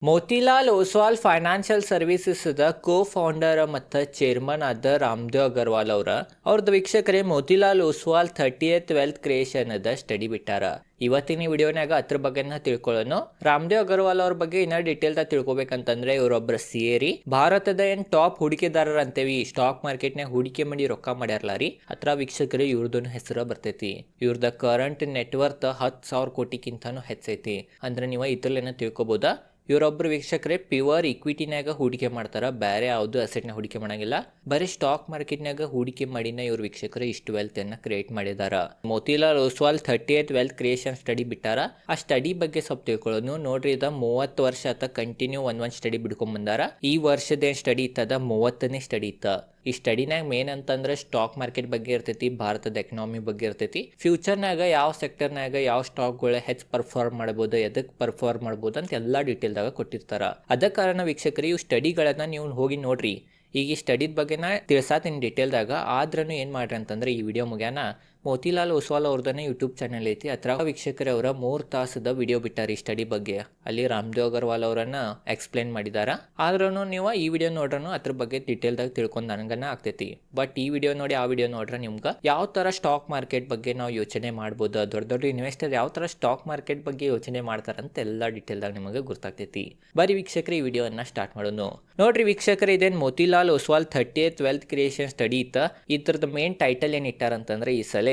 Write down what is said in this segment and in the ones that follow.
Motilal Oswal financial ಸರ್ವಿಸಸ್ದ ಕೋ-ಫೌಂಡರ್ ಮತ್ತು chairman ಆದ ರಾಮದೇವ್ ಅಗರ್ವಾಲ್ ಅವ್ರದ್ದು ವೀಕ್ಷಕರೇ Motilal Oswal 30th wealth creation ಅದ ಸ್ಟಡಿ ಬಿಟ್ಟಾರ. ಇವತ್ತಿನ ವಿಡಿಯೋನಾಗ ಅದ್ರ ಬಗ್ಗೆ ತಿಳ್ಕೊಳ್ಳೋಣ. ರಾಮದೇವ್ ಅಗರ್ವಾಲ್ ಅವ್ರ ಬಗ್ಗೆ ಇನ್ನ ಡೀಟೇಲ್ ತಿಳ್ಕೊಬೇಕಂತಂದ್ರೆ ಇವರೊಬ್ಬರ ಸಿಎರಿ ಭಾರತದ ಟಾಪ್ ಹೂಡಿಕೆದಾರರ ಅಂತೇವಿ. ಸ್ಟಾಕ್ ಮಾರ್ಕೆಟ್ನಾಗ ಹೂಡಿಕೆ ಮಾಡಿ ರೊಕ್ಕ ಮಾಡ್ಯಾರಲ್ಲ ರೀ, ಹತ್ರ ವೀಕ್ಷಕರು ಇವ್ರದನ್ನು ಹೆಸರು ಬರ್ತೈತಿ. ಇವ್ರದ ಕರೆಂಟ್ ನೆಟ್ವರ್ತ್ 10,000 ಕೋಟಿಗಿಂತನೂ ಹೆಚ್ಚೈತಿ. ಅಂದ್ರೆ ನೀವು ಇದ್ರಲ್ಲೇನ ತಿಳ್ಕೊಬೋದಾ. ಇವರೊಬ್ಬರು ವೀಕ್ಷಕರೇ ಪ್ಯೂರ್ ಇಕ್ವಿಟಿನಾಗ ಹೂಡಿಕೆ ಮಾಡ್ತಾರ, ಬೇರೆ ಯಾವುದು ಅಸೆಟ್ನ ಹೂಡಿಕೆ ಮಾಡಂಗಿಲ್ಲ. ಬರೀ ಸ್ಟಾಕ್ ಮಾರ್ಕೆಟ್ನಾಗ ಹೂಡಿಕೆ ಮಾಡಿನ ಇವ್ರ ವೀಕ್ಷಕರು ಇಷ್ಟು ವೆಲ್ತ್ ಅನ್ನ ಕ್ರಿಯೇಟ್ ಮಾಡಿದಾರ. Motilal Oswal 30th wealth creation study ಬಿಟ್ಟಾರ. ಆ ಸ್ಟಡಿ ಬಗ್ಗೆ ಸ್ವಲ್ಪ ತಿಳ್ಕೊಳ್ಳೋದು. ನೋಡ್ರಿ, ಇದ 30 ವರ್ಷ ಆತ ಕಂಟಿನ್ಯೂ ಒಂದ್ ಸ್ಟಡಿ ಬಿಡ್ಕೊಂಡ್ ಬಂದಾರ. ಈ ವರ್ಷದ ಸ್ಟಡಿ ಇತ್ತದ 30ನೇ ಸ್ಟಡಿ ಇತ್ತ. ಈ ಸ್ಟಡಿನಾಗ ಮೇನ್ ಅಂತಂದ್ರೆ ಸ್ಟಾಕ್ ಮಾರ್ಕೆಟ್ ಬಗ್ಗೆ ಇರ್ತೈತಿ, ಭಾರತದ ಎಕನಾಮಿ ಬಗ್ಗೆ ಇರ್ತೈತಿ, ಫ್ಯೂಚರ್ನಾಗ ಯಾವ ಸೆಕ್ಟರ್ನಾಗ ಯಾವ ಸ್ಟಾಕ್ಗಳು ಹೆಚ್ಚು ಪರ್ಫಾರ್ಮ್ ಮಾಡಬಹುದು, ಎದಕ್ಕೆ ಪರ್ಫಾರ್ಮ್ ಮಾಡಬಹುದು ಅಂತ ಎಲ್ಲಾ ಡೀಟೇಲ್ದಾಗ ಕೊಟ್ಟಿರ್ತಾರ. ಅದ ಕಾರಣ ವೀಕ್ಷಕರು ಇವು ಸ್ಟಡಿಗಳನ್ನ ನೀವು ಹೋಗಿ ನೋಡ್ರಿ. ಈಗ ಈ ಸ್ಟಡಿದ ಬಗ್ಗೆ ನಾ ತಿಳ್ಸಾತೀನಿ ಡೀಟೇಲ್ದಾಗ. ಆದ್ರೂ ಏನ್ ಮಾಡ್ರಿ ಅಂತಂದ್ರೆ ಈ ವಿಡಿಯೋ ಮುಗ್ಯಾನ ಮೋತಿಲಾಲ್ ಓಸ್ವಾಲ್ ಅವ್ರದನ್ನ ಯೂಟ್ಯೂಬ್ ಚಾನಲ್ ಐತಿ, ಅತ್ರ ವೀಕ್ಷಕರೇ ಅವರ 3 ತಾಸದ ವಿಡಿಯೋ ಬಿಟ್ಟಾರ ಈ ಸ್ಟಡಿ ಬಗ್ಗೆ. ಅಲ್ಲಿ ರಾಮದೇವ್ ಅಗರ್ವಾಲ್ ಅವರನ್ನ ಎಕ್ಸ್ಪ್ಲೇನ್ ಮಾಡಿದಾರ. ಆದ್ರೂ ನೀವು ಈ ವಿಡಿಯೋ ನೋಡ್ರೂ ಅದ್ರ ಬಗ್ಗೆ ಡೀಟೇಲ್ದಾಗ ತಿಳ್ಕೊಂಡ್ ನನಗನ್ನ ಆಗ್ತೈತಿ. ಬಟ್ ಈ ವಿಡಿಯೋ ನೋಡಿ ಆ ವಿಡಿಯೋ ನೋಡ್ರೆ ನಿಮ್ಗೆ ಯಾವ ತರ ಸ್ಟಾಕ್ ಮಾರ್ಕೆಟ್ ಬಗ್ಗೆ ನಾವು ಯೋಚನೆ ಮಾಡ್ಬೋದು, ದೊಡ್ಡ ದೊಡ್ಡ ಇನ್ವೆಸ್ಟರ್ ಯಾವ ತರ ಸ್ಟಾಕ್ ಮಾರ್ಕೆಟ್ ಬಗ್ಗೆ ಯೋಚನೆ ಮಾಡ್ತಾರಂತ ಎಲ್ಲಾ ಡೀಟೇಲ್ದಾಗ ನಿಮಗೆ ಗೊತ್ತಾಗ್ತೈತಿ. ಬರೀ ವೀಕ್ಷಕರೇ ಈ ವಿಡಿಯೋನ ಸ್ಟಾರ್ಟ್ ಮಾಡೋಣ. ನೋಡ್ರಿ ವೀಕ್ಷಕರೇ, ಇದೇನ್ Motilal Oswal 30th wealth creation study ಇತ್ತ. ಇದ್ರದ ಮೇನ್ ಟೈಟಲ್ ಏನ್ ಇಟ್ಟಾರಂತಂದ್ರೆ ಈ ಸಲ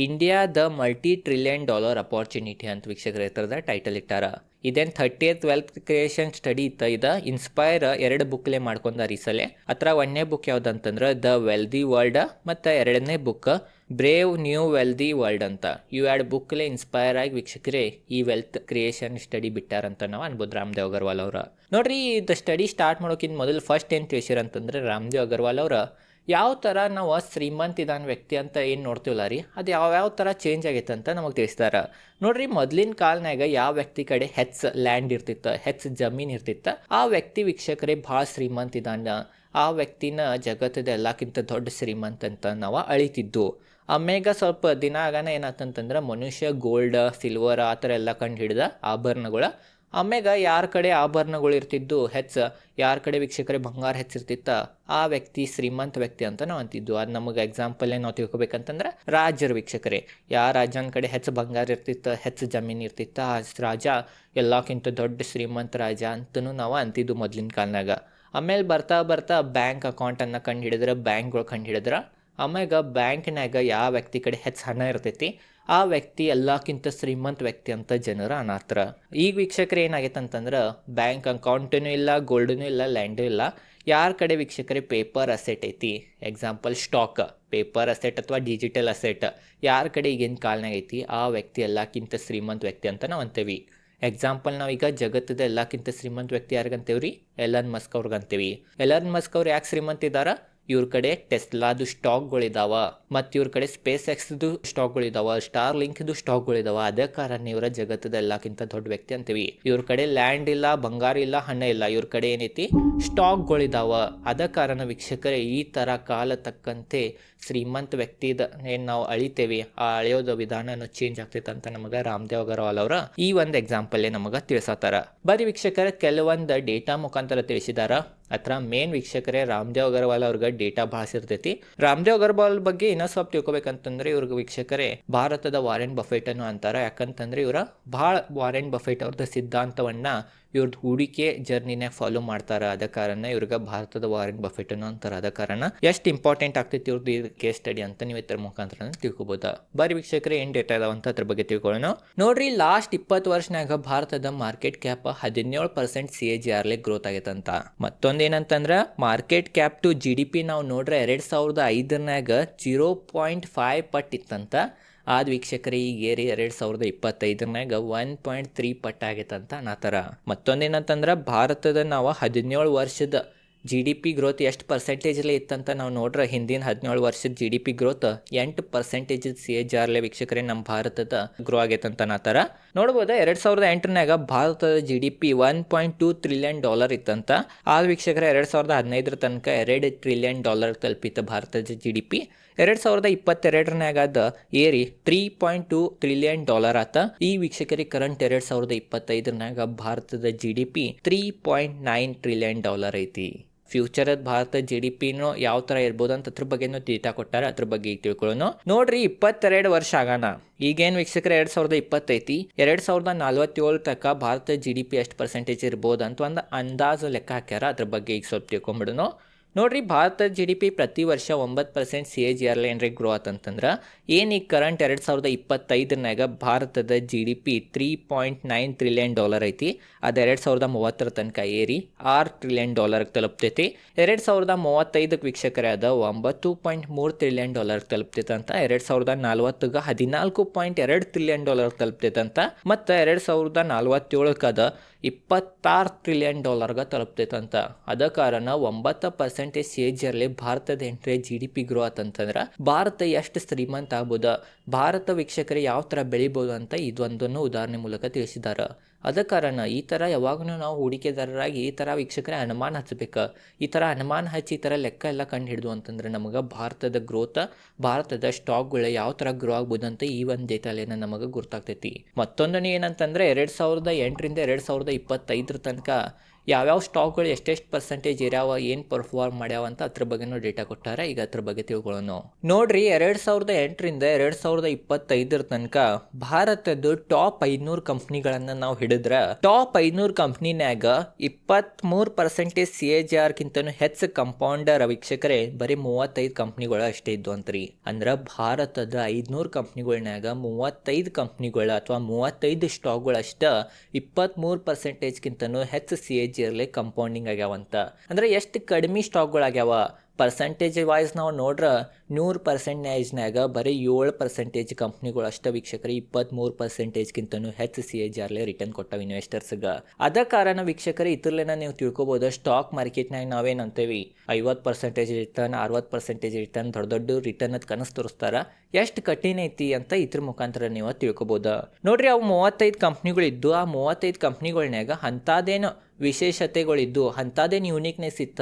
ಇಂಡಿಯಾ ದ $multi-trillion ಅಪಾರ್ಚುನಿಟಿ ಅಂತ ವೀಕ್ಷಕರ ಇತರದ ಟೈಟಲ್ ಇಟ್ಟಾರ. ಇದೇನ್ 30th ವೆಲ್ತ್ ಕ್ರಿಯೇಷನ್ ಸ್ಟಡಿ ಇತ್ತ. ಇದ ಇನ್ಸ್ಪೈರ್ 2 ಬುಕ್ಲೆ ಮಾಡ್ಕೊಂಡಾರ ಈ ಸಲ. ಅತ್ರ 1ನೇ ಬುಕ್ ಯಾವ್ದಂತಂದ್ರ ದ ವೆಲ್ದಿ ವರ್ಲ್ಡ್ ಮತ್ತು 2ನೇ book brave new wealthy world ಅಂತ. ಇವು 2 ಬುಕ್ಲೆ ಇನ್ಸ್ಪೈರ್ ಆಗಿ ವೀಕ್ಷಕರೇ ಈ ವೆಲ್ತ್ ಕ್ರಿಯೇಷನ್ ಸ್ಟಡಿ ಬಿಟ್ಟಾರಂತ ನಾವು ಅನ್ಬೋದು ರಾಮದೇವ್ ಅಗರ್ವಾಲ್ ಅವ್ರ. ನೋಡ್ರಿ, ಇದು ಸ್ಟಡಿ ಸ್ಟಾರ್ಟ್ ಮಾಡೋಕ್ಕಿಂತ ಮೊದಲು ಫಸ್ಟ್ ಏನು ತಿಳಿಸಿರಂತಂದ್ರೆ ರಾಮದೇವ್ ಅಗರ್ವಾಲ್ ಅವ್ರ ಯಾವ ಥರ ನಾವು ಶ್ರೀಮಂತ ಇದಾನ ವ್ಯಕ್ತಿ ಅಂತ ಏನು ನೋಡ್ತೀವಲ್ಲ ರೀ, ಅದು ಯಾವ್ಯಾವ ಥರ ಚೇಂಜ್ ಆಗೈತೆ ಅಂತ ನಮಗೆ ತಿಳಿಸ್ತಾರ. ನೋಡ್ರಿ, ಮೊದಲಿನ ಕಾಲನಾಗ ಯಾವ ವ್ಯಕ್ತಿ ಕಡೆ ಹೆಚ್ಚು ಲ್ಯಾಂಡ್ ಇರ್ತಿತ್ತು, ಹೆಚ್ಚು ಜಮೀನು ಇರ್ತಿತ್ತು, ಆ ವ್ಯಕ್ತಿ ವೀಕ್ಷಕರೇ ಭಾಳ ಶ್ರೀಮಂತ ಇದಾನ, ಆ ವ್ಯಕ್ತಿನ ಜಗತ್ತದ ಎಲ್ಲಕ್ಕಿಂತ ದೊಡ್ಡ ಶ್ರೀಮಂತ ಅಂತ ನಾವು ಅಳಿತಿದ್ದು. ಆಮ್ಯಾಗ ಸ್ವಲ್ಪ ದಿನ ಆಗಾನ ಏನಾತಂತಂದ್ರೆ ಮನುಷ್ಯ ಗೋಲ್ಡ್ ಸಿಲ್ವರ್ ಆ ಥರ ಎಲ್ಲ ಕಂಡು ಹಿಡಿದ ಆಭರಣಗಳ. ಆಮ್ಯಾಗ ಯಾರ ಕಡೆ ಆಭರಣಗಳು ಇರ್ತಿದ್ದು ಹೆಚ್ಚು, ಯಾರ ಕಡೆ ವೀಕ್ಷಕರೇ ಬಂಗಾರ ಹೆಚ್ಚಿರ್ತಿತ್ತ, ಆ ವ್ಯಕ್ತಿ ಶ್ರೀಮಂತ ವ್ಯಕ್ತಿ ಅಂತ ನಾವು ಅಂತಿದ್ದು. ಅದು ನಮಗೆ ಎಕ್ಸಾಂಪಲ್ ನಾವು ತಿಳ್ಕೊಬೇಕಂತಂದ್ರೆ ರಾಜರು ವೀಕ್ಷಕರೇ, ಯಾವ ರಾಜನ ಕಡೆ ಹೆಚ್ಚು ಬಂಗಾರ ಇರ್ತಿತ್ತು, ಹೆಚ್ಚು ಜಮೀನು ಇರ್ತಿತ್ತ, ಆ ರಾಜ ಎಲ್ಲಕ್ಕಿಂತ ದೊಡ್ಡ ಶ್ರೀಮಂತ ರಾಜ ಅಂತಲೂ ನಾವು ಅಂತಿದ್ದು ಮೊದಲಿನ ಕಾಲನಾಗ. ಆಮೇಲೆ ಬರ್ತಾ ಬರ್ತಾ ಬ್ಯಾಂಕ್ ಅಕೌಂಟನ್ನು ಕಂಡು ಹಿಡಿದ್ರೆ, ಬ್ಯಾಂಕ್ಗಳು ಕಂಡು ಹಿಡಿದ್ರೆ, ಆಮ್ಯಾಗ ಬ್ಯಾಂಕ್ನಾಗ ಯಾವ ವ್ಯಕ್ತಿ ಕಡೆ ಹೆಚ್ಚು ಹಣ ಇರ್ತೈತಿ ಆ ವ್ಯಕ್ತಿ ಎಲ್ಲಕ್ಕಿಂತ ಶ್ರೀಮಂತ ವ್ಯಕ್ತಿ ಅಂತ ಜನರು ಅನಾತ್ರ. ಈಗ ವೀಕ್ಷಕರೇ ಏನಾಗೈತೆ ಅಂತಂದ್ರೆ ಬ್ಯಾಂಕ್ ಅಕೌಂಟೂ ಇಲ್ಲ, ಗೋಲ್ಡೂ ಇಲ್ಲ, ಲ್ಯಾಂಡೂ ಇಲ್ಲ. ಯಾರ ಕಡೆ ವೀಕ್ಷಕರೇ ಪೇಪರ್ ಅಸೆಟ್ ಐತಿ, ಎಕ್ಸಾಂಪಲ್ ಸ್ಟಾಕ್, ಪೇಪರ್ ಅಸೆಟ್ ಅಥವಾ ಡಿಜಿಟಲ್ ಅಸೆಟ್ ಯಾರ ಕಡೆ ಈಗಿನ ಕಾಲನಾಗ ಐತಿ ಆ ವ್ಯಕ್ತಿ ಎಲ್ಲಕ್ಕಿಂತ ಶ್ರೀಮಂತ ವ್ಯಕ್ತಿ ಅಂತ ನಾವು ಅಂತೇವಿ. ಎಕ್ಸಾಂಪಲ್ ನಾವೀಗ ಜಗತ್ತದ ಎಲ್ಲಕ್ಕಿಂತ ಶ್ರೀಮಂತ ವ್ಯಕ್ತಿ ಯಾರಿಗಂತೇವ್ರಿ, ಎಲನ್ ಮಸ್ಕ್ ಅವ್ರಿಗಂತೇವಿ. ಎಲನ್ ಮಸ್ಕ್ ಅವ್ರು ಯಾಕೆ ಶ್ರೀಮಂತ ಇದ್ದಾರ? ಇವ್ರ ಕಡೆ ಟೆಸ್ಲಾದು ಸ್ಟಾಕ್ಗಳಿದಾವ, ಮತ್ತು ಇವ್ರ ಕಡೆ ಸ್ಪೇಸ್ ಎಕ್ಸ್ದು ಸ್ಟಾಕ್ಗಳಿದಾವ, ಸ್ಟಾರ್ ಲಿಂಕ್ದು ಸ್ಟಾಕ್ಗಳಿದಾವ. ಅದೇ ಕಾರಣ ಇವರ ಜಗತ್ತದ ಎಲ್ಲಕ್ಕಿಂತ ದೊಡ್ಡ ವ್ಯಕ್ತಿ ಅಂತೀವಿ. ಇವ್ರ ಕಡೆ ಲ್ಯಾಂಡ್ ಇಲ್ಲ, ಬಂಗಾರ ಇಲ್ಲ, ಹಣ ಇಲ್ಲ, ಇವ್ರ ಕಡೆ ಏನೈತಿ ಸ್ಟಾಕ್ಗಳಿದಾವ. ಅದ ಕಾರಣ ವೀಕ್ಷಕರೇ ಈ ಥರ ಕಾಲ ತಕ್ಕಂತೆ ಶ್ರೀಮಂತ ವ್ಯಕ್ತಿದ ಏನು ನಾವು ಅಳಿತೇವಿ, ಆ ಅಳೆಯೋದ ವಿಧಾನ ಚೇಂಜ್ ಆಗ್ತೈತೆ ಅಂತ ನಮಗೆ ರಾಮದೇವ್ ಅಗರ್ವಾಲ್ ಅವರ ಈ ಒಂದು ಎಕ್ಸಾಂಪಲ್ ನಮಗೆ ತಿಳಿಸತ್ತಾರ. ಬರೀ ವೀಕ್ಷಕರ ಕೆಲವೊಂದು ಡೇಟಾ ಮುಖಾಂತರ ತಿಳಿಸಿದಾರ. ಅತ್ರ ಮೇನ್ ವೀಕ್ಷಕರೇ ರಾಮದೇವ್ ಅಗರ್ವಾಲ್ ಅವ್ರಿಗೆ ಡೇಟಾ ಭಾಳ. ರಾಮದೇವ್ ಅಗರ್ವಾಲ್ ಬಗ್ಗೆ ಇನ್ನೂ ಸ್ವಲ್ಪ ತಿಳ್ಕೊಬೇಕಂತಂದ್ರೆ ಇವ್ರಿಗೆ ವೀಕ್ಷಕರೇ ಭಾರತದ ವಾರೆನ್ ಬಫೆಟ್ ಅನ್ನು ಅಂತಾರ. ಯಾಕಂತಂದ್ರೆ ಇವರ ಭಾಳ ವಾರೆನ್ ಬಫೆಟ್ ಅವ್ರದ್ದು ಸಿದ್ಧಾಂತವನ್ನ ಇವ್ರದ್ದು ಹೂಡಿಕೆ ಜರ್ನಿನಾಗ ಫಾಲೋ ಮಾಡ್ತಾರ. ಅದ ಕಾರಣ ಇವ್ರಿಗೆ ಭಾರತದ ವಾರೆನ್ ಬಫೆಟ್ ಅನ್ನು ಅಂತಾರ. ಅದ ಕಾರಣ ಎಷ್ಟು ಇಂಪಾರ್ಟೆಂಟ್ ಆಗ್ತೈತಿ ಇವ್ರದ್ದು ಈ ಕೇಸ್ ಸ್ಟಡಿ ಅಂತ ನೀವು ಇದ್ರ ಮುಖಾಂತರ ತಿಳ್ಕೊಬೋದ. ಬರೀ ವೀಕ್ಷಕರೇ ಏನ್ ಡೇಟಾ ಇದಾವ ಅಂತ ಅದ್ರ ಬಗ್ಗೆ ತಿಳ್ಕೊಳ್ಳೋಣ. ನೋಡ್ರಿ, ಲಾಸ್ಟ್ 20 ವರ್ಷನಾಗ ಭಾರತದ ಮಾರ್ಕೆಟ್ ಕ್ಯಾಪ್ 17% CAGR ಗ್ರೋತ್ ಆಗೈತಂತ. ಮತ್ತೊಂದೇನಂತಂದ್ರ ಮಾರ್ಕೆಟ್ ಕ್ಯಾಪ್ ಟು GDP ನಾವು ನೋಡ್ರೆ 2005ನಾಗ 0.5 ಪಟ್ ಇತ್ತಂತ. ಆದ ವೀಕ್ಷಕರೇ ಈಗ ಏರಿ 2025ನಾಗ 1.3 ಪಟ್ ಆಗೈತಂತ ಅನ್ನತಾರ. ಮತ್ತೊಂದೇನಂತಂದ್ರೆ ಭಾರತದ ನಾವು 17 ವರ್ಷದ GDP ಗ್ರೋತ್ ಎಷ್ಟು ಪರ್ಸೆಂಟೇಜ್ಲೆ ಇತ್ತಂತ ನಾವು ನೋಡ್ರೆ ಹಿಂದಿನ 17 ವರ್ಷದ GDP ಗ್ರೋತ್ 8% CAGR ವೀಕ್ಷಕರೇ ನಮ್ಮ ಭಾರತದ ಗ್ರೋ ಆಗೈತಂತ ಅನ್ನತಾರ. ನೋಡ್ಬೋದ 2008ನಾಗ ಭಾರತದ GDP $1.2 ಟ್ರಿಲಿಯನ್ ಇತ್ತಂತ. ಆದ ವೀಕ್ಷಕರೇ 2015 ತನಕ $2 ಟ್ರಿಲಿಯನ್ ತಲುಪಿತ್ತು ಭಾರತದ GDP. 2022 ಅದ ಏರಿ $3.2 ಟ್ರಿಲಿಯನ್ ಆತ. ಈ ವೀಕ್ಷಕರಿಗೆ ಕರೆಂಟ್ 2025 ಭಾರತದ GDP $3.9 ಟ್ರಿಲಿಯನ್ ಐತಿ. ಫ್ಯೂಚರ್ ಭಾರತ GDPನೂ ಯಾವ ತರ ಇರ್ಬೋದು ಅಂತ ಅದ್ರ ಬಗ್ಗೆನೂ ಡೇಟಾ ಕೊಟ್ಟಾರ, ಅದ್ರ ಬಗ್ಗೆ ಈಗ ತಿಳ್ಕೊಳ್ಳೋಣ. ನೋಡ್ರಿ, 22 ವರ್ಷ ಆಗಾನ. ಈಗೇನ್ ವೀಕ್ಷಕರ 2020 2047 ತನಕ ಭಾರತ GDP ಎಷ್ಟು ಪರ್ಸೆಂಟೇಜ್ ಇರ್ಬೋದು ಅಂತ ಒಂದು ಅಂದಾಜು ಲೆಕ್ಕ ಹಾಕ್ಯಾರ, ಅದ್ರ ಬಗ್ಗೆ ಈಗ ಸ್ವಲ್ಪ ತಿಳ್ಕೊಂಬಿಡೋಣ. ನೋಡ್ರಿ, ಭಾರತದ GDP ಪ್ರತಿ ವರ್ಷ 9% CAGR ಏನ್ರಿ ಗ್ರೋ ಆತಂತಂದ್ರೆ ಏನು ಈಗ ಕರೆಂಟ್ 2025 ಭಾರತದ GDP $3.9 ಟ್ರಿಲಿಯನ್ ಐತಿ. ಅದು 2030 ತನಕ ಏರಿ $6 ಟ್ರಿಲಿಯನ್ ತಲುಪ್ತೈತಿ. 2035 ವೀಕ್ಷಕರೇ ಅದ $9.3 ಟ್ರಿಲಿಯನ್ ತಲುಪ್ತೈತೆ ಅಂತ. 2040 $14.2 ಟ್ರಿಲಿಯನ್ ತಲುಪ್ತೈತೆ ಅಂತ. ಮತ್ತು 2047 ಅದ $26 ಟ್ರಿಲಿಯನ್ ತಲುಪ್ತೈತಂತ. ಅದ ಕಾರಣ 9% CAGR ಭಾರತದ ಎಂಟ್ರಿ GDP ಗ್ರೋ ಆತಂತಂದ್ರೆ ಭಾರತ ಎಷ್ಟು ಶ್ರೀಮಂತ ಆಗ್ಬೋದ, ಭಾರತ ವೀಕ್ಷಕರೇ ಯಾವ ತರ ಬೆಳಿಬೋದು ಅಂತ ಇದೊಂದನ್ನು ಉದಾಹರಣೆ ಮೂಲಕ ತಿಳಿಸಿದಾರ. ಅದ ಕಾರಣ ಈ ತರ ಯಾವಾಗೂ ನಾವು ಹೂಡಿಕೆದಾರರಾಗಿ ಈ ತರ ವೀಕ್ಷಕರೇ ಅನುಮಾನ ಹಚ್ಚಬೇಕು. ಈ ತರ ಅನುಮಾನ ಹಚ್ಚಿ ಈ ತರ ಲೆಕ್ಕ ಎಲ್ಲ ಕಂಡು ಹಿಡಿದು ಅಂತಂದ್ರೆ ನಮಗೆ ಭಾರತದ ಗ್ರೋತ್, ಭಾರತದ ಸ್ಟಾಕ್ಗಳು ಯಾವ ತರ ಗ್ರೋ ಆಗ್ಬೋದು ಅಂತ ಈ ಒಂದು ಡೇಟಾಲೇನ ನಮಗೆ ಗೊತ್ತಾಗ್ತೈತಿ. ಮತ್ತೊಂದು ಏನಂತಂದ್ರೆ 2008 2025 ತನಕ ಯಾವ್ಯಾವ ಸ್ಟಾಕ್ಗಳು ಎಷ್ಟೆಷ್ಟು ಪರ್ಸೆಂಟೇಜ್ ಇರ್ಯಾವ, ಏನು ಪರ್ಫಾರ್ಮ್ ಮಾಡ್ಯಾವ ಅಂತ ಅದ್ರ ಬಗ್ಗೆನೂ ಡೇಟಾ ಕೊಟ್ಟಾರ. ಈಗ ಅದ್ರ ಬಗ್ಗೆ ತಿಳ್ಕೊಳ್ಳೋಣ. ನೋಡ್ರಿ, 2008 2025 ತನಕ ಭಾರತದ ಟಾಪ್ 500 ಕಂಪ್ನಿಗಳನ್ನ ನಾವು ಹಿಡಿದ್ರ ಟಾಪ್ 500 ಕಂಪ್ನಿನ್ಯಾಗ 23% CAGR ಕಿಂತನೂ ಹೆಚ್ಚು ಕಂಪೌಂಡರ್ ವೀಕ್ಷಕರೇ ಬರೀ 35 ಕಂಪ್ನಿಗಳು ಅಷ್ಟೇ ಇದ್ದು ಅಂತ್ರಿ. ಅಂದ್ರ ಭಾರತದ 500 ಕಂಪ್ನಿಗಳ್ನಾಗ 35 ಕಂಪ್ನಿಗಳು ಅಥವಾ 35 ಸ್ಟಾಕ್ಗಳು ಅಷ್ಟ 23% ಕಿಂತನೂ ಹೆಚ್ಚು CAGR ಕಂಪೌಂಡಿಂಗ್ ಆಗ್ಯಾವಂತ. ಅಂದ್ರೆ ಎಷ್ಟು ಕಡಿಮೆ ಸ್ಟಾಕ್ಗಳಾಗ್ಯಾವ ಪರ್ಸೆಂಟೇಜ್ ವೈಸ್ ನಾವು ನೋಡ್ರೆ 100%ನ್ಯಾಗ ಬರೀ 7% ಕಂಪ್ನಿಗಳು ಅಷ್ಟ ವೀಕ್ಷಕರು 23% ಕಿಂತನೂ ಹೆಚ್ಚು CAGR ರಿಟರ್ನ್ ಕೊಟ್ಟಾವ ಇನ್ವೆಸ್ಟರ್ಸ್ಗೆ. ಅದ ಕಾರಣ ವೀಕ್ಷಕರು ಇದ್ರಲೇನ ನೀವು ತಿಳ್ಕೊಬೋದು, ಸ್ಟಾಕ್ ಮಾರ್ಕೆಟ್ನಾಗ ನಾವೇನಂತೇವಿ 50% ರಿಟರ್ನ್ 60% ರಿಟರ್ನ್ ದೊಡ್ಡ ರಿಟರ್ನ್ ಅದ್ ಕನಸು ತೋರಿಸ್ತಾರ. ಎಷ್ಟು ಕಠಿಣ ಐತಿ ಅಂತ ಇದ್ರ ಮುಖಾಂತರ ನೀವು ತಿಳ್ಕೊಬೋದು. ನೋಡ್ರಿ, ಅವು 35 ಕಂಪ್ನಿಗಳಿದ್ದು ಆ 35 ಕಂಪ್ನಿಗಳ್ನಾಗ ಅಂಥದ್ದೇನು ವಿಶೇಷತೆಗಳಿದ್ದು ಅಂಥದ್ದೇನು ಯೂನಿಕ್ನೆಸ್ ಇತ್ತ.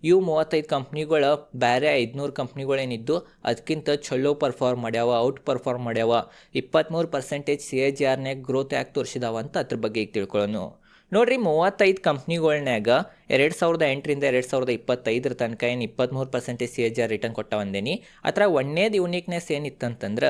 ಇವು 35 ಕಂಪ್ನಿಗಳು ಬೇರೆ 500 ಕಂಪ್ನಿಗಳೇನಿದ್ದು ಅದಕ್ಕಿಂತ ಚಲೋ ಪರ್ಫಾರ್ಮ್ ಮಾಡ್ಯಾವ, ಔಟ್ ಪರ್ಫಾರ್ಮ್ ಮಾಡ್ಯಾವ. 23% CAGR ಗ್ರೋತ್ ಯಾಕೆ ತೋರಿಸಿದಾವ ಅಂತ ಅದ್ರ ಬಗ್ಗೆ ಈಗ ತಿಳ್ಕೊಳ್ಳೋಣ. ನೋಡ್ರಿ, 35 ಕಂಪ್ನಿಗಳ್ನಾಗ 2008 2025 ತನಕ ಏನು 23% CAGR ರಿಟರ್ನ್ ಕೊಟ್ಟವಂದೇನಿ. ಅದರ ಒಂದೇದು ಯೂನಿಕ್ನೆಸ್ ಏನಿತ್ತಂತಂದ್ರೆ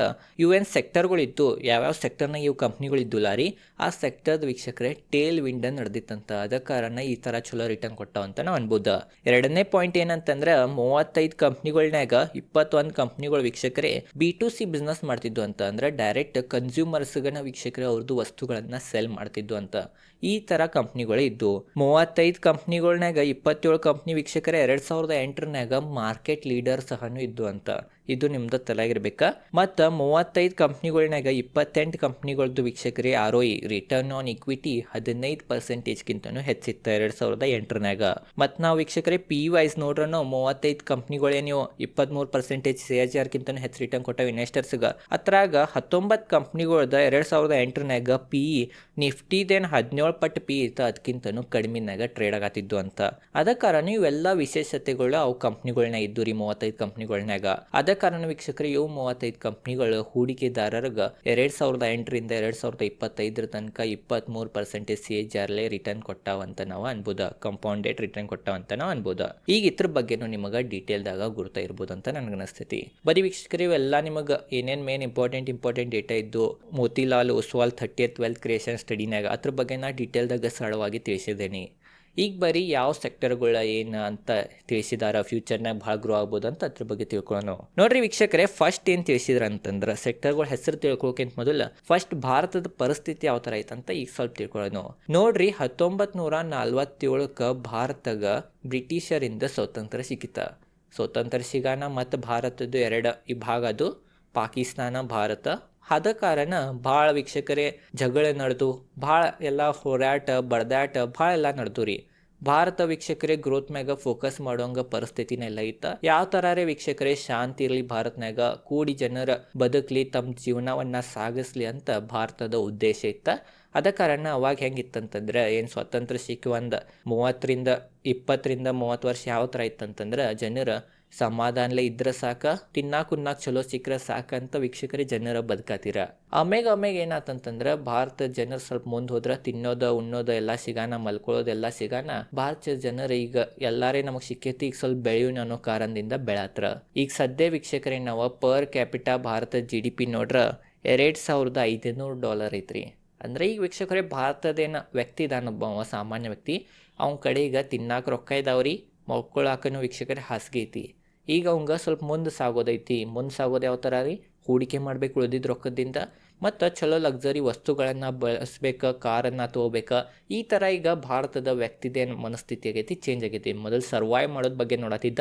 ಏನು ಸೆಕ್ಟರ್ಗಳಿತ್ತು, ಯಾವ್ಯಾವ ಸೆಕ್ಟರ್ನಾಗ ಇವು ಕಂಪ್ನಿಗಳಿದ್ದುಲ್ಲ ರೀ, ಆ ಸೆಕ್ಟರ್ದ ವೀಕ್ಷಕರೇ ಟೇಲ್ ವಿಂಡ್ ನಡೆದಿತ್ತಂತ. ಅದ ಕಾರಣ ಈ ಥರ ಚಲೋ ರಿಟರ್ನ್ ಕೊಟ್ಟವಂತ ನಾವು ಅನ್ಬೋದು. ಎರಡನೇ ಪಾಯಿಂಟ್ ಏನಂತಂದ್ರೆ 35 ಕಂಪ್ನಿಗಳ್ನಾಗ 21 ಕಂಪ್ನಿಗಳು ವೀಕ್ಷಕರೇ B2C ಬಿಸ್ನೆಸ್ ಮಾಡ್ತಿದ್ವು ಅಂತ. ಅಂದ್ರೆ ಡೈರೆಕ್ಟ್ ಕನ್ಸ್ಯೂಮರ್ಸ್ಗನ ವೀಕ್ಷಕರೇ ಅವ್ರದ್ದು ವಸ್ತುಗಳನ್ನ ಸೆಲ್ ಮಾಡ್ತಿದ್ವು ಅಂತ. ಈ ತರ ಕಂಪ್ನಿಗಳು ಇದ್ದು 35 ಕಂಪ್ನಿಗಳ್ನಾಗ 27 ಕಂಪ್ನಿ ವೀಕ್ಷಕರೇ 2008 ಮಾರ್ಕೆಟ್ ಲೀಡರ್ ಸಹನು ಇದ್ದು ಅಂತ. ಇದು ನಿಮ್ದು ತಲೆಯಾಗಿರ್ಬೇಕಾ. ಮತ್ತು 35 ಕಂಪ್ನಿಗಳ್ನಾಗ 28 ಕಂಪ್ನಿಗಳದ್ದು ವೀಕ್ಷಕರೇ ROE ರಿಟರ್ನ್ ಆನ್ ಇಕ್ವಿಟಿ 15% ಕಿಂತನೂ ಹೆಚ್ಚಿತ್ತು 2008. ಮತ್ತು ನಾವು ವೀಕ್ಷಕರೇ PE ವೈಸ್ ನೋಡ್ರೂ 35 ಕಂಪ್ನಿಗಳೇ ನೀವು 23% CAGR ಕಿಂತನೂ ಹೆಚ್ಚು ರಿಟರ್ನ್ ಕೊಟ್ಟಾವ ಇನ್ವೆಸ್ಟರ್ಸ್ಗೆ. ಅದ್ರಾಗ 19 ಕಂಪ್ನಿಗಳದ 2008 PE ನಿಫ್ಟಿದೇನು 17 ಪಟ್ಟು PE ಇತ್ತು, ಅದಕ್ಕಿಂತನೂ ಕಡಿಮೆನಾಗ ಟ್ರೇಡ್ ಆಗತ್ತಿದ್ದು ಅಂತ. ಅದ ಕಾರಣ ಇವೆಲ್ಲ ವಿಶೇಷತೆಗಳು ಅವು ಕಂಪ್ನಿಗಳನ್ನ ಇದ್ದು ರೀ 35 ಕಂಪ್ನಿಗಳ್ನಾಗ. ಅದ ಕಾರಣ ವೀಕ್ಷಕರು ಇವು 35 ಕಂಪ್ನಿಗಳು ಹೂಡಿಕೆದಾರರಿಗೆ 2008 2025 ತನಕ 23% CAGR ರಿಟರ್ನ್ ಕೊಟ್ಟಾವಂತ ನಾವು ಅನ್ಬೋದು, ಕಂಪೌಂಡೆಡ್ ರಿಟರ್ನ್ ಕೊಟ್ಟಾವಂತ ನಾವು ಅನ್ಬೋದು. ಈಗ ಇದ್ರ ಬಗ್ಗೆನೂ ನಿಮಗೆ ಡೀಟೇಲ್ದಾಗ ಗುರ್ತಾ ಇರ್ಬೋದು ಅಂತ ನನಗೆ ಅನಿಸ್ತೈತಿ. ಬರೀ ವೀಕ್ಷಕರು ಇವೆಲ್ಲ ನಿಮಗೆ ಏನೇನು ಮೇನ್ ಇಂಪಾರ್ಟೆಂಟ್ ಡೇಟಾ ಇದ್ದು Motilal Oswal 30th wealth creation ಸ್ಟಡಿನಾಗ ಅದ್ರ ಬಗ್ಗೆ ನಾ ಡೀಟೇಲ್ದಾಗ ಸರಳವಾಗಿ ತಿಳಿಸಿದ್ದೇನೆ. ಈಗ ಬರೀ ಯಾವ ಸೆಕ್ಟರ್ಗಳ ಏನು ಅಂತ ತಿಳಿಸಿದಾರ, ಫ್ಯೂಚರ್ನಾಗ ಭಾಳ ಗ್ರೋ ಆಗ್ಬೋದು ಅಂತ ಅದ್ರ ಬಗ್ಗೆ ತಿಳ್ಕೊಳ್ಳೋಣ. ನೋಡ್ರಿ ವೀಕ್ಷಕರೇ, ಫಸ್ಟ್ ಏನು ತಿಳಿಸಿದ್ರ ಅಂತಂದ್ರೆ ಸೆಕ್ಟರ್ಗಳ ಹೆಸರು ತಿಳ್ಕೊಳಕ್ಕಿಂತ ಮೊದಲು ಫಸ್ಟ್ ಭಾರತದ ಪರಿಸ್ಥಿತಿ ಯಾವ ಥರ ಐತಂತ ಈಗ ಸ್ವಲ್ಪ ತಿಳ್ಕೊಳ್ಳೋಣ. ನೋಡ್ರಿ, 1947 ಭಾರತಗ ಬ್ರಿಟಿಷರಿಂದ ಸ್ವಾತಂತ್ರ್ಯ ಸಿಕ್ಕಿತ. ಸ್ವಾತಂತ್ರ್ಯ ಸಿಗಾನ ಮತ್ತು ಭಾರತದ ಎರಡು ವಿಭಾಗ, ಅದು ಪಾಕಿಸ್ತಾನ ಭಾರತ. ಆದ ಕಾರಣ ಭಾಳ ವೀಕ್ಷಕರೇ ಜಗಳ ನಡೆದು ಭಾಳ ಎಲ್ಲ ಹೋರಾಟ ಬಡ್ದಾಟ ಭಾಳ ಎಲ್ಲ ನಡೆದು ರೀ. ಭಾರತ ವೀಕ್ಷಕರೇ ಗ್ರೋತ್ ಮ್ಯಾಗ ಫೋಕಸ್ ಮಾಡೋಂಗ ಪರಿಸ್ಥಿತಿನ ಎಲ್ಲ ಇತ್ತ. ಯಾವ ಥರ ರೇ ವೀಕ್ಷಕರೇ ಶಾಂತಿ ಇರಲಿ ಭಾರತನಾಗ, ಕೂಡಿ ಜನರ ಬದುಕಲಿ, ತಮ್ಮ ಜೀವನವನ್ನು ಸಾಗಿಸ್ಲಿ ಅಂತ ಭಾರತದ ಉದ್ದೇಶ ಇತ್ತ. ಅದ ಕಾರಣ ಅವಾಗ ಹೆಂಗಿತ್ತಂತಂದ್ರೆ ಏನು ಸ್ವಾತಂತ್ರ್ಯ ಸಿಕ್ಕಿ ಒಂದು 20 ರಿಂದ 30 ವರ್ಷ ಯಾವ ಥರ ಇತ್ತಂತಂದ್ರೆ ಜನರ ಸಮಾಧಾನಲೆ ಇದ್ರೆ ಸಾಕ, ತಿನ್ನಾಕ ಚಲೋ ಸಿಕ್ಕರೆ ಸಾಕಂತ ವೀಕ್ಷಕರೇ ಜನರ ಬದುಕತ್ತೀರ. ಆಮೇಗ ಏನಾತಂತಂದ್ರೆ ಭಾರತ ಜನರು ಸ್ವಲ್ಪ ಮುಂದೆ ಹೋದ್ರೆ ತಿನ್ನೋದ ಉಣ್ಣೋದ ಎಲ್ಲ ಸಿಗಾನ, ಮಲ್ಕೊಳ್ಳೋದೆಲ್ಲ ಸಿಗಾನ, ಭಾರತ ಜನರು ಈಗ ಎಲ್ಲಾರೇ ನಮಗೆ ಸಿಕ್ಕೈತಿ, ಈಗ ಸ್ವಲ್ಪ ಬೆಳೆಯೋಣ ಅನ್ನೋ ಕಾರಣದಿಂದ ಬೆಳತ್ರ. ಈಗ ಸದ್ಯ ವೀಕ್ಷಕರೇ ನಾವು ಪರ್ ಕ್ಯಾಪಿಟಾ ಭಾರತ GDP ನೋಡ್ರ $2,500 ಐತ್ರಿ. ಅಂದ್ರೆ ಈಗ ವೀಕ್ಷಕರೇ ಭಾರತದೇನ ವ್ಯಕ್ತಿ ಇದಾನೊಬ್ಬ ಸಾಮಾನ್ಯ ವ್ಯಕ್ತಿ, ಅವನ ಕಡೆ ಈಗ ತಿನ್ನಾಕ ರೊಕ್ಕ ಇದಾವ್ರಿ, ಮಲ್ಕೊಳಾಕನು ವೀಕ್ಷಕರೇ ಹಾಸಿಗೆ ಐತಿ. ಈಗ ಅವಂಗ ಸ್ವಲ್ಪ ಮುಂದೆ ಸಾಗೋದೈತಿ. ಮುಂದೆ ಸಾಗೋದು ಯಾವ ಥರ ರೀ? ಹೂಡಿಕೆ ಮಾಡ್ಬೇಕು ಉಳಿದಿದ್ದ ರೊಕ್ಕದಿಂದ, ಮತ್ತು ಚಲೋ ಲಕ್ಸರಿ ವಸ್ತುಗಳನ್ನು ಬಳಸ್ಬೇಕು, ಕಾರನ್ನು ತೊಗೋಬೇಕು. ಈ ಥರ ಈಗ ಭಾರತದ ವ್ಯಕ್ತಿದೇ ಮನಸ್ಥಿತಿ ಆಗೈತಿ, ಚೇಂಜ್ ಆಗೈತಿ. ಮೊದಲು ಸರ್ವೈವ್ ಮಾಡೋದ ಬಗ್ಗೆ ನೋಡತ್ತಿದ್ದ,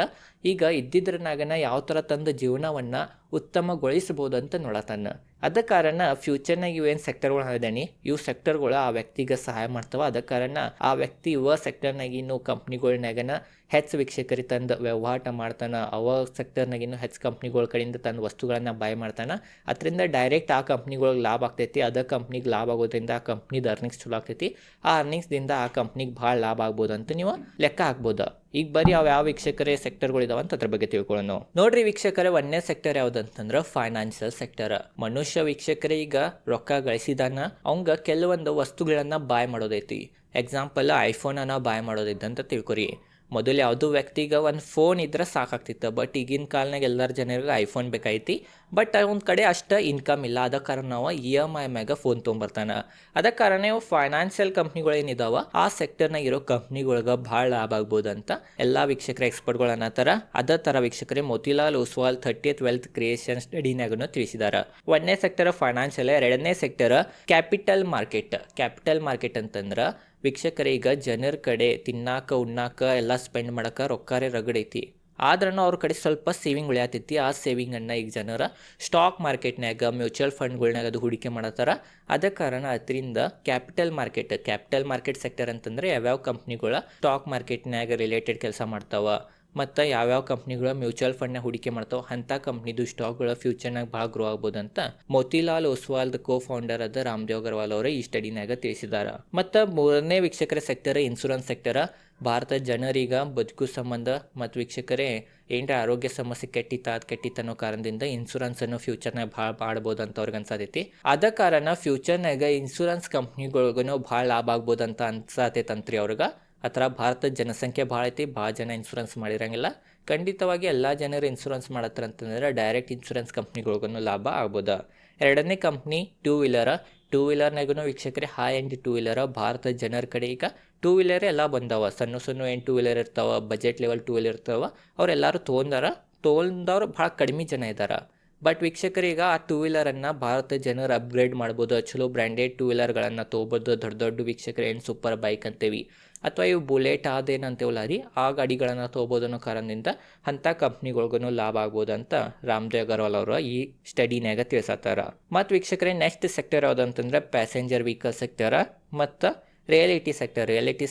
ಈಗ ಇದ್ದಿದ್ರನಾಗನ ಯಾವ ಥರ ತಂದ ಜೀವನವನ್ನು ಉತ್ತಮಗೊಳಿಸ್ಬೋದು ಅಂತ ನೋಡತ್ತಾನ. ಅದ ಕಾರಣ ಫ್ಯೂಚರ್ನಾಗ ಇವೇನು ಸೆಕ್ಟರ್ಗಳು ಹೇಳಿದಾನಿ, ಇವು ಸೆಕ್ಟರ್ಗಳು ಆ ವ್ಯಕ್ತಿಗೆ ಸಹಾಯ ಮಾಡ್ತಾವ. ಅದ ಕಾರಣ ಆ ವ್ಯಕ್ತಿ ಇವ ಸೆಕ್ಟರ್ನಾಗಿನ್ನು ಕಂಪ್ನಿಗಳ್ನಾಗನ ಹೆಚ್ಚು ವೀಕ್ಷಕರಿ ತಂದು ವ್ಯವಹಾರ ಮಾಡ್ತಾನೆ. ಅವ ಸೆಕ್ಟರ್ನಾಗಿನ್ನು ಹೆಚ್ಚು ಕಂಪ್ನಿಗಳ ಕಡೆಯಿಂದ ತಂದು ವಸ್ತುಗಳನ್ನು ಬಾಯ್ ಮಾಡ್ತಾನೆ. ಅದರಿಂದ ಡೈರೆಕ್ಟ್ ಆ ಕಂಪ್ನಿಗಳಿಗೆ ಲಾಭ ಆಗ್ತೈತಿ. ಅದ ಕಂಪ್ನಿಗೆ ಲಾಭ ಆಗೋದ್ರಿಂದ ಆ ಕಂಪ್ನಿದ ಅರ್ನಿಂಗ್ಸ್ ಚಲೋ ಆಗ್ತೈತಿ. ಆ ಅರ್ನಿಂಗ್ಸ್ದಿಂದ ಆ ಕಂಪ್ನಿಗೆ ಭಾಳ ಲಾಭ ಆಗ್ಬೋದು ಅಂತ ನೀವು ಲೆಕ್ಕ ಹಾಕ್ಬೋದು. ಈಗ ಬರೀ ಯಾವ ವೀಕ್ಷಕರೇ ಸೆಕ್ಟರ್ಗಳು ಇದಾವ ಅಂತ ಅದ್ರ ಬಗ್ಗೆ ತಿಳ್ಕೊಳ್ಳೋಣ. ನೋಡ್ರಿ ವೀಕ್ಷಕರೇ, ಒಂದನೇ ಸೆಕ್ಟರ್ ಯಾವ್ದಂತಂದ್ರೆ ಫೈನಾನ್ಷಿಯಲ್ ಸೆಕ್ಟರ್. ಮನುಷ್ಯ ವೀಕ್ಷಕರೇ ಈಗ ರೊಕ್ಕ ಗಳಿಸಿದಾನ, ಅವಂಗ ಕೆಲವೊಂದು ವಸ್ತುಗಳನ್ನ ಬಾಯ್ ಮಾಡೋದೈತಿ. ಎಕ್ಸಾಂಪಲ್ ಐಫೋನನ್ನು ಬಾಯ್ ಮಾಡೋದೈತೆ ತಿಳ್ಕೊರಿ. ಮೊದಲು ಯಾವುದೋ ವ್ಯಕ್ತಿಗೆ ಒಂದು ಫೋನ್ ಇದ್ರೆ ಸಾಕಾಗ್ತಿತ್ತು, ಬಟ್ ಈಗಿನ ಕಾಲನಾಗ ಎಲ್ಲರ ಜನರಿಗೆ ಐಫೋನ್ ಬೇಕಾಯ್ತಿ. ಬಟ್ ಒಂದು ಕಡೆ ಅಷ್ಟು ಇನ್ಕಮ್ ಇಲ್ಲ, ಅದ ಕಾರಣ ನಾವು EMI ಮ್ಯಾಗ ಫೋನ್ ತೊಗೊಂಬರ್ತಾನೆ. ಅದ ಕಾರಣ ಇವು ಫೈನಾನ್ಷಿಯಲ್ ಕಂಪ್ನಿಗಳು ಏನಿದಾವ ಆ ಸೆಕ್ಟರ್ನಾಗ ಇರೋ ಕಂಪ್ನಿಗಳ್ಗೆ ಭಾಳ ಲಾಭ ಆಗ್ಬೋದು ಅಂತ ಎಲ್ಲ ವೀಕ್ಷಕರ ಎಕ್ಸ್ಪರ್ಟ್ಗಳು ಅನ್ನತ್ತಾರ. ಅದೇ ಥರ ವೀಕ್ಷಕರೇ Motilal Oswal 30th wealth creation ಸ್ಟಡಿನಾಗೂ ತಿಳಿಸಿದ್ದಾರೆ. ಒಂದನೇ ಸೆಕ್ಟರ್ ಫೈನಾನ್ಷಿಯಲ್, ಎರಡನೇ sector capital market. Capital market ಅಂತಂದ್ರೆ ವೀಕ್ಷಕರೇ ಈಗ ಜನರ ಕಡೆ ತಿನ್ನಾಕ ಉಣ್ಣಾಕ ಎಲ್ಲ ಸ್ಪೆಂಡ್ ಮಾಡೋಕೆ ರೊಕ್ಕಾರೆ ರಗಡೈತಿ, ಆದ್ರೂ ಅವ್ರ ಕಡೆ ಸ್ವಲ್ಪ ಸೇವಿಂಗ್ ಉಳಿಯತೈತಿ. ಆ ಸೇವಿಂಗನ್ನು ಈಗ ಜನರ ಸ್ಟಾಕ್ ಮಾರ್ಕೆಟ್ನಾಗ ಮ್ಯೂಚುವಲ್ ಫಂಡ್ಗಳ್ನಾಗ ಅದು ಹೂಡಿಕೆ ಮಾಡತ್ತಾರ. ಅದ ಕಾರಣ ಅದರಿಂದ ಕ್ಯಾಪಿಟಲ್ ಮಾರ್ಕೆಟ್ ಸೆಕ್ಟರ್ ಅಂತಂದ್ರೆ ಯಾವ್ಯಾವ ಕಂಪ್ನಿಗಳ ಸ್ಟಾಕ್ ಮಾರ್ಕೆಟ್ನಾಗ ರಿಲೇಟೆಡ್ ಕೆಲಸ ಮಾಡ್ತಾವ ಮತ್ತು ಯಾವ್ಯಾವ ಕಂಪ್ನಿಗಳು ಮ್ಯೂಚುವಲ್ ಫಂಡ್ನಾಗ ಹೂಡಿಕೆ ಮಾಡ್ತಾವೆ ಅಂಥ ಕಂಪ್ನಿದು ಸ್ಟಾಕ್ಗಳ ಫ್ಯೂಚರ್ನಾಗ ಭಾಳ ಗ್ರೋ ಆಗ್ಬೋದು ಅಂತ ಮೋತಿಲಾಲ್ ಒಸ್ವಾಲ್ದ ಫೌಂಡರ್ ಆದ ರಾಮದೇವ್ ಅಗರ್ವಾಲ್ ಅವರು ಈ ಸ್ಟಡಿನಾಗ ತಿಳಿಸಿದ್ದಾರೆ. ಮತ್ತು ಮೂರನೇ ವೀಕ್ಷಕರ ಸೆಕ್ಟರ್ ಇನ್ಶೂರೆನ್ಸ್ ಸೆಕ್ಟರ್. ಭಾರತ ಜನರಿಗೆ ಬದುಕು ಸಂಬಂಧ ಮತ್ತು ವೀಕ್ಷಕರೇ ಏನರ ಆರೋಗ್ಯ ಸಮಸ್ಯೆ ಕೆಟ್ಟಿತ್ತ ಅನ್ನೋ ಕಾರಣದಿಂದ ಇನ್ಶೂರೆನ್ಸನ್ನು ಫ್ಯೂಚರ್ನಾಗ ಭಾಳ ಮಾಡ್ಬೋದು ಅಂತ ಅವ್ರಿಗೆ ಅನ್ಸತೈತಿ. ಅದ ಕಾರಣ ಫ್ಯೂಚರ್ನಾಗ ಇನ್ಶೂರೆನ್ಸ್ ಕಂಪ್ನಿಗಳಿಗೂ ಭಾಳ ಲಾಭ ಆಗ್ಬೋದು ಅಂತ ಅನ್ಸತೈತಂತ್ರಿ ಅವ್ರಿಗೆ. ಆ ಥರ ಭಾರತದ ಜನಸಂಖ್ಯೆ ಭಾಳ ಐತಿ, ಭಾಳ ಜನ ಇನ್ಶೂರೆನ್ಸ್ ಮಾಡಿರಂಗಿಲ್ಲ. ಖಂಡಿತವಾಗಿ ಎಲ್ಲ ಜನರು ಇನ್ಶೂರೆನ್ಸ್ ಮಾಡತ್ತಾರ ಅಂತಂದ್ರೆ ಡೈರೆಕ್ಟ್ ಇನ್ಶೂರೆನ್ಸ್ ಕಂಪ್ನಿಗಳಿಗೂ ಲಾಭ ಆಗ್ಬೋದು. ಎರಡನೇ ಕಂಪ್ನಿ ಟೂ ವೀಲರ್ನಾಗೂ ವೀಕ್ಷಕರೇ ಹೈ ಎಂಡ್ ಟೂ ವೀಲರ್. ಭಾರತದ ಜನರ ಕಡೆ ಈಗ ಟೂ ವೀಲರೇ ಎಲ್ಲ ಬಂದವ. ಸಣ್ಣ ಏನು ಟೂ ವೀಲರ್ ಇರ್ತಾವ, ಬಜೆಟ್ ಲೆವೆಲ್ ಟೂ ವೀಲರ್ ಇರ್ತಾವ, ಅವರೆಲ್ಲರೂ ತೊಗೊಂಡವ್ರು ಭಾಳ ಕಡಿಮೆ ಜನ ಇದ್ದಾರೆ. ಬಟ್ ವೀಕ್ಷಕರೀಗ ಆ ಟೂ ವೀಲರನ್ನು ಭಾರತ ಜನರು ಅಪ್ಗ್ರೇಡ್ ಮಾಡ್ಬೋದು. ಚಲೋ ಬ್ರ್ಯಾಂಡೆಡ್ ಟೂ ವೀಲರ್ಗಳನ್ನು ತೊಗೋಬೋದು. ದೊಡ್ಡ ವೀಕ್ಷಕರು ಏನು ಸೂಪರ್ ಬೈಕ್ ಅಂತೇವಿ ಅಥವಾ ಇವು ಬುಲೆಟ್ ಅದೇನಂತೇವಲ್ಲ ರೀ, ಆ ಗಾಡಿಗಳನ್ನು ತೊಗೋಬೋದು ಅನ್ನೋ ಕಾರಣದಿಂದ ಅಂಥ ಕಂಪ್ನಿಗಳಿಗೂ ಲಾಭ ಆಗ್ಬೋದು ಅಂತ ರಾಮದೇವ್ ಅಗರ್ವಾಲ್ ಅವರು ಈ ಸ್ಟಡಿನಾಗ ತಿಳಿಸತ್ತಾರ. ಮತ್ತು ವೀಕ್ಷಕರೇ ನೆಕ್ಸ್ಟ್ ಸೆಕ್ಟರ್ ಯಾವುದಂತಂದ್ರೆ ಪ್ಯಾಸೆಂಜರ್ ವೆಹಿಕಲ್ ಸೆಕ್ಟರ್ ಮತ್ತು ರಿಯಾಲಿಟಿ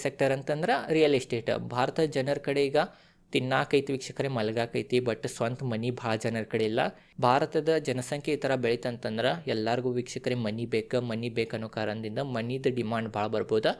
ಸೆಕ್ಟರ್ ಅಂತಂದ್ರೆ ರಿಯಲ್ ಎಸ್ಟೇಟ್. ಭಾರತದ ಜನರ ಕಡೆ ಈಗ ತಿನ್ನಾಕೈತಿ ವೀಕ್ಷಕರೇ, ಮಲಗಾಕೈತಿ, ಬಟ್ ಸ್ವಂತ ಮನಿ ಭಾಳ ಜನರ ಕಡೆ ಇಲ್ಲ. ಭಾರತದ ಜನಸಂಖ್ಯೆ ಈ ಥರ ಬೆಳೀತಂತಂದ್ರೆ ಎಲ್ಲರಿಗೂ ವೀಕ್ಷಕರೇ ಮನಿ ಬೇಕನ್ನೋ ಕಾರಣದಿಂದ ಮನಿದ ಡಿಮಾಂಡ್ ಭಾಳ ಬರ್ಬೋದು.